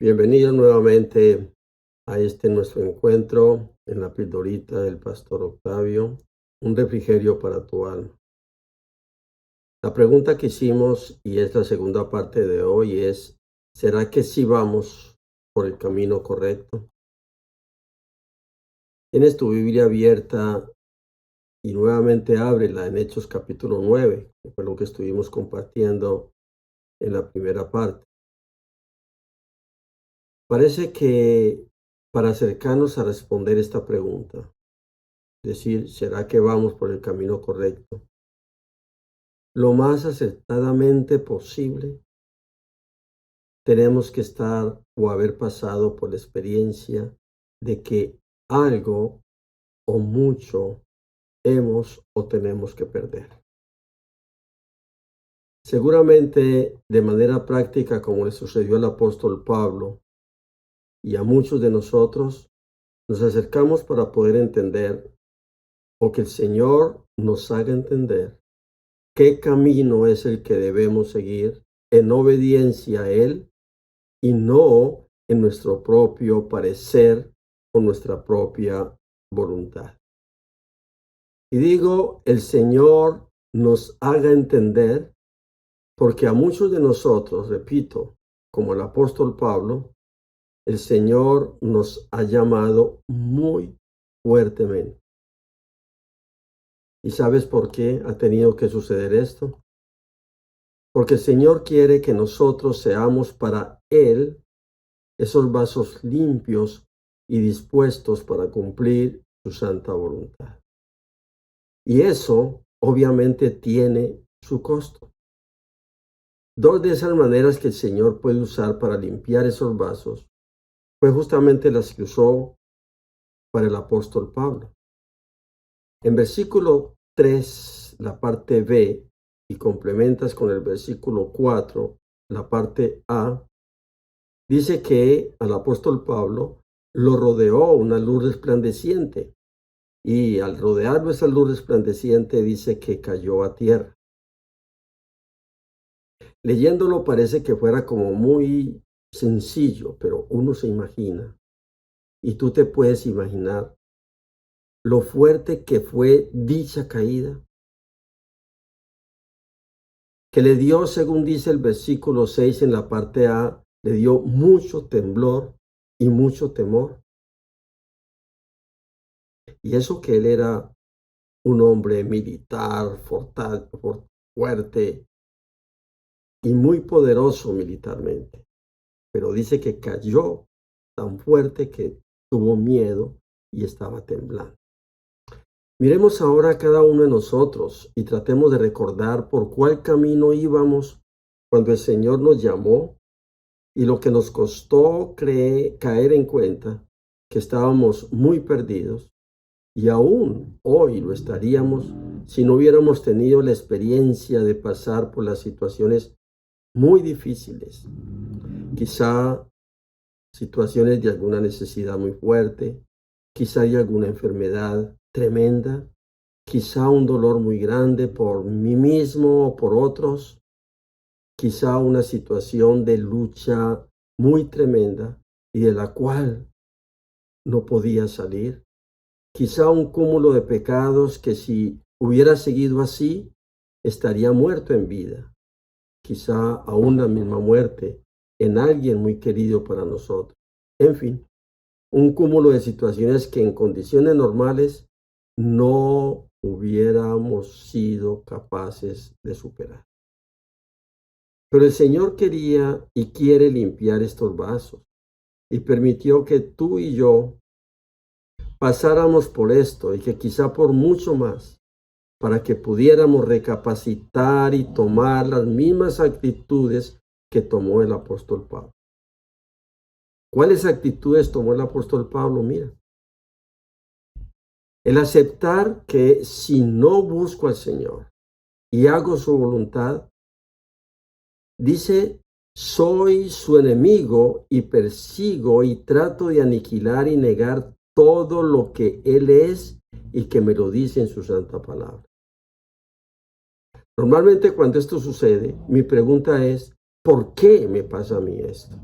Bienvenido nuevamente a este nuestro encuentro en la pildorita del Pastor Octavio, un refrigerio para tu alma. La pregunta que hicimos, y es la segunda parte de hoy, es, ¿será que sí vamos por el camino correcto? Tienes tu Biblia abierta y nuevamente ábrela en Hechos capítulo 9, que fue lo que estuvimos compartiendo en la primera parte. Parece que para acercarnos a responder esta pregunta, decir, ¿será que vamos por el camino correcto? Lo más acertadamente posible, tenemos que estar o haber pasado por la experiencia de que algo o mucho hemos o tenemos que perder. Seguramente de manera práctica, como le sucedió al apóstol Pablo y a muchos de nosotros, nos acercamos para poder entender o que el Señor nos haga entender qué camino es el que debemos seguir en obediencia a Él y no en nuestro propio parecer o nuestra propia voluntad. Y digo, el Señor nos haga entender, porque a muchos de nosotros, repito, como el apóstol Pablo, el Señor nos ha llamado muy fuertemente. ¿Y sabes por qué ha tenido que suceder esto? Porque el Señor quiere que nosotros seamos para Él esos vasos limpios y dispuestos para cumplir su santa voluntad. Y eso obviamente tiene su costo. Dos de esas maneras que el Señor puede usar para limpiar esos vasos fue justamente las que usó para el apóstol Pablo. En versículo 3, la parte B, y complementas con el versículo 4, la parte A, dice que al apóstol Pablo lo rodeó una luz resplandeciente y al rodearlo esa luz resplandeciente dice que cayó a tierra. Leyéndolo parece que fuera como muy sencillo, pero uno se imagina y tú te puedes imaginar lo fuerte que fue dicha caída, que le dio, según dice el versículo 6 en la parte A, le dio mucho temblor y mucho temor. Y eso que él era un hombre militar, fuerte y muy poderoso militarmente. Pero dice que cayó tan fuerte que tuvo miedo y estaba temblando. Miremos ahora a cada uno de nosotros y tratemos de recordar por cuál camino íbamos cuando el Señor nos llamó y lo que nos costó caer en cuenta que estábamos muy perdidos. Y aún hoy lo estaríamos si no hubiéramos tenido la experiencia de pasar por las situaciones muy difíciles. Quizá situaciones de alguna necesidad muy fuerte, quizá hay alguna enfermedad tremenda, quizá un dolor muy grande por mí mismo o por otros, quizá una situación de lucha muy tremenda y de la cual no podía salir. Quizá un cúmulo de pecados que si hubiera seguido así, estaría muerto en vida. Quizá aún la misma muerte en alguien muy querido para nosotros. En fin, un cúmulo de situaciones que en condiciones normales no hubiéramos sido capaces de superar. Pero el Señor quería y quiere limpiar estos vasos y permitió que tú y yo pasáramos por esto y que quizá por mucho más, para que pudiéramos recapacitar y tomar las mismas actitudes que tomó el apóstol Pablo. ¿Cuáles actitudes tomó el apóstol Pablo? Mira, el aceptar que si no busco al Señor y hago su voluntad, dice, soy su enemigo y persigo y trato de aniquilar y negar todo lo que Él es y que me lo dice en su santa palabra. Normalmente cuando esto sucede, mi pregunta es, ¿por qué me pasa a mí esto?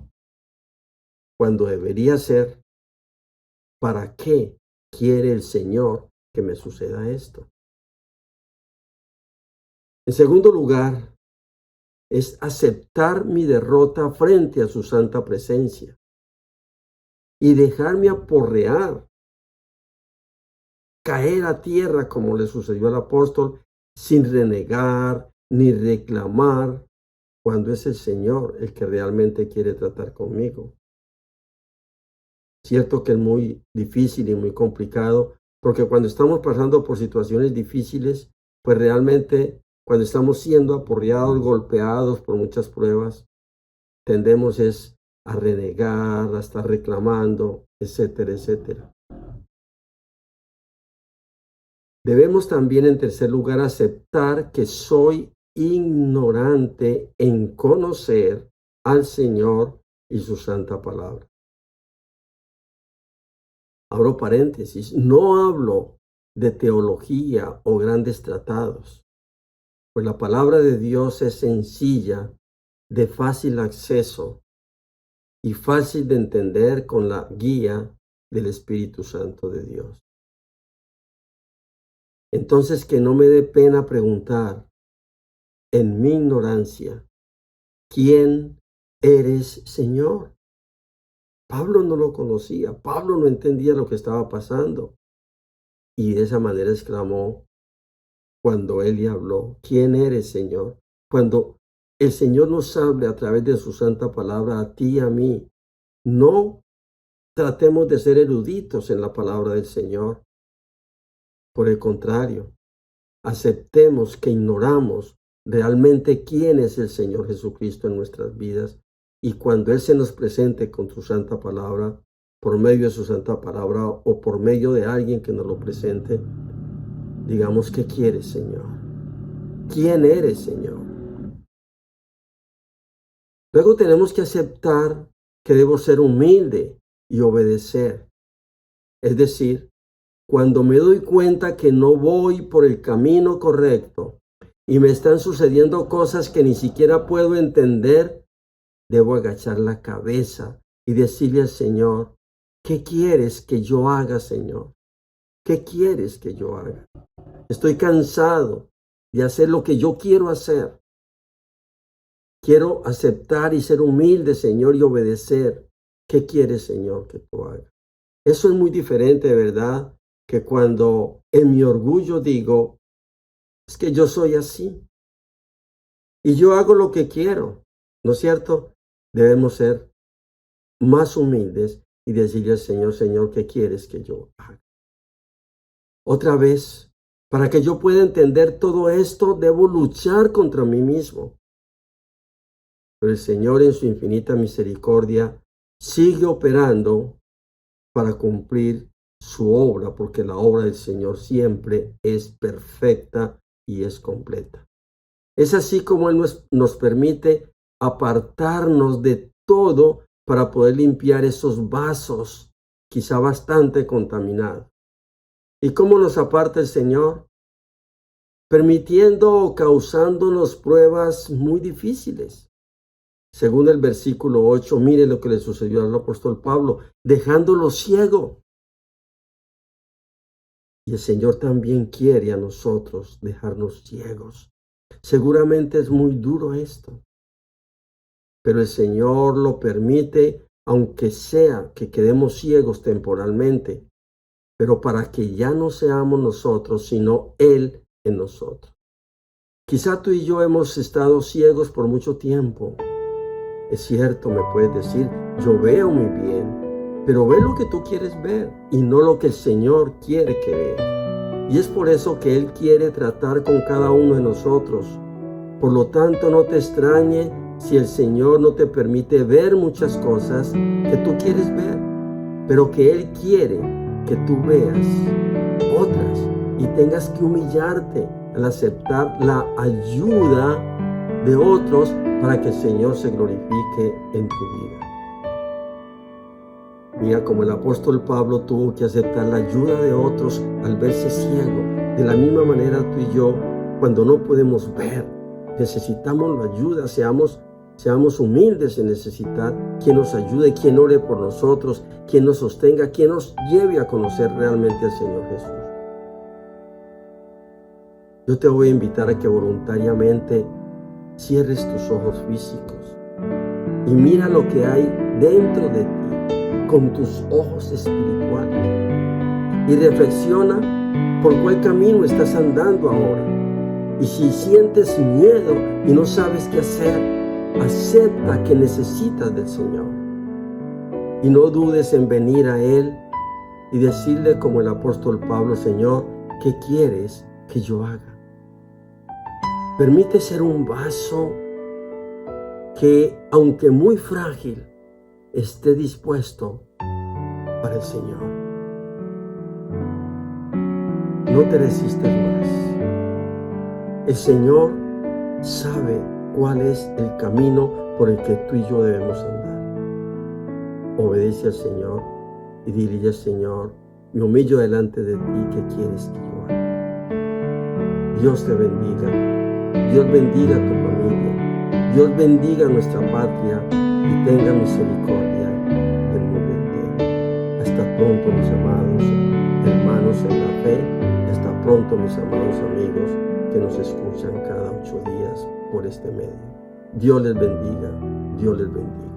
cuando debería ser, ¿para qué quiere el Señor que me suceda esto? En segundo lugar, es aceptar mi derrota frente a su santa presencia y dejarme aporrear, caer a tierra como le sucedió al apóstol, sin renegar ni reclamar, cuando es el Señor el que realmente quiere tratar conmigo. Cierto que es muy difícil y muy complicado, porque cuando estamos pasando por situaciones difíciles, pues realmente cuando estamos siendo aporreados, golpeados por muchas pruebas, tendemos a renegar, a estar reclamando, etcétera, etcétera. Debemos también, en tercer lugar, aceptar que soy ignorante en conocer al Señor y su santa palabra. Abro paréntesis, no hablo de teología o grandes tratados, pues la palabra de Dios es sencilla, de fácil acceso y fácil de entender con la guía del Espíritu Santo de Dios. Entonces, que no me dé pena preguntar en mi ignorancia, ¿quién eres, Señor? Pablo no lo conocía, Pablo no entendía lo que estaba pasando. Y de esa manera exclamó cuando él le habló, ¿quién eres, Señor? Cuando el Señor nos hable a través de su santa palabra a ti y a mí, no tratemos de ser eruditos en la palabra del Señor. Por el contrario, aceptemos que ignoramos realmente quién es el Señor Jesucristo en nuestras vidas, y cuando Él se nos presente con su santa palabra, por medio de su santa palabra o por medio de alguien que nos lo presente, digamos, ¿qué quieres, Señor? ¿Quién eres, Señor? Luego tenemos que aceptar que debo ser humilde y obedecer. Es decir, cuando me doy cuenta que no voy por el camino correcto y me están sucediendo cosas que ni siquiera puedo entender, debo agachar la cabeza y decirle al Señor, ¿qué quieres que yo haga, Señor? ¿Qué quieres que yo haga? Estoy cansado de hacer lo que yo quiero hacer. Quiero aceptar y ser humilde, Señor, y obedecer. ¿Qué quieres, Señor, que tú hagas? Eso es muy diferente, ¿verdad? Que cuando en mi orgullo digo, es que yo soy así y yo hago lo que quiero, ¿no es cierto? Debemos ser más humildes y decirle al Señor, Señor, ¿qué quieres que yo haga? Otra vez, para que yo pueda entender todo esto, debo luchar contra mí mismo. Pero el Señor, en su infinita misericordia, sigue operando para cumplir su obra, porque la obra del Señor siempre es perfecta y es completa. Es así como Él nos permite apartarnos de todo para poder limpiar esos vasos, quizá bastante contaminados. ¿Y cómo nos aparta el Señor? Permitiendo o causándonos pruebas muy difíciles. Según el versículo 8, mire lo que le sucedió al apóstol Pablo, dejándolo ciego. Y el Señor también quiere a nosotros dejarnos ciegos. Seguramente es muy duro esto, pero el Señor lo permite, aunque sea que quedemos ciegos temporalmente, pero para que ya no seamos nosotros, sino Él en nosotros. Quizá tú y yo hemos estado ciegos por mucho tiempo. Es cierto, me puedes decir, yo veo muy bien, pero ve lo que tú quieres ver y no lo que el Señor quiere que veas. Y es por eso que Él quiere tratar con cada uno de nosotros. Por lo tanto, no te extrañe si el Señor no te permite ver muchas cosas que tú quieres ver, pero que Él quiere que tú veas otras y tengas que humillarte al aceptar la ayuda de otros para que el Señor se glorifique en tu vida. Mira, como el apóstol Pablo tuvo que aceptar la ayuda de otros al verse ciego, de la misma manera tú y yo, cuando no podemos ver, necesitamos la ayuda, seamos Seamos humildes en necesidad, quien nos ayude, quien ore por nosotros, quien nos sostenga, quien nos lleve a conocer realmente al Señor Jesús. Yo te voy a invitar a que voluntariamente cierres tus ojos físicos y mira lo que hay dentro de ti con tus ojos espirituales y reflexiona por cuál camino estás andando ahora. Y si sientes miedo y no sabes qué hacer, acepta que necesitas del Señor y no dudes en venir a Él y decirle como el apóstol Pablo: Señor, ¿qué quieres que yo haga? Permite ser un vaso que, aunque muy frágil, esté dispuesto para el Señor. No te resistas más. El Señor sabe cuál es el camino por el que tú y yo debemos andar. Obedece al Señor y dile: Señor, me humillo delante de ti, ¿qué quieres que yo haga? Dios te bendiga. Dios bendiga a tu familia. Dios bendiga a nuestra patria y tenga misericordia del mundo entero. Hasta pronto, mis amados hermanos en la fe. Hasta pronto, mis amados amigos que nos escuchan cada 8 días por este medio. Dios les bendiga. Dios les bendiga.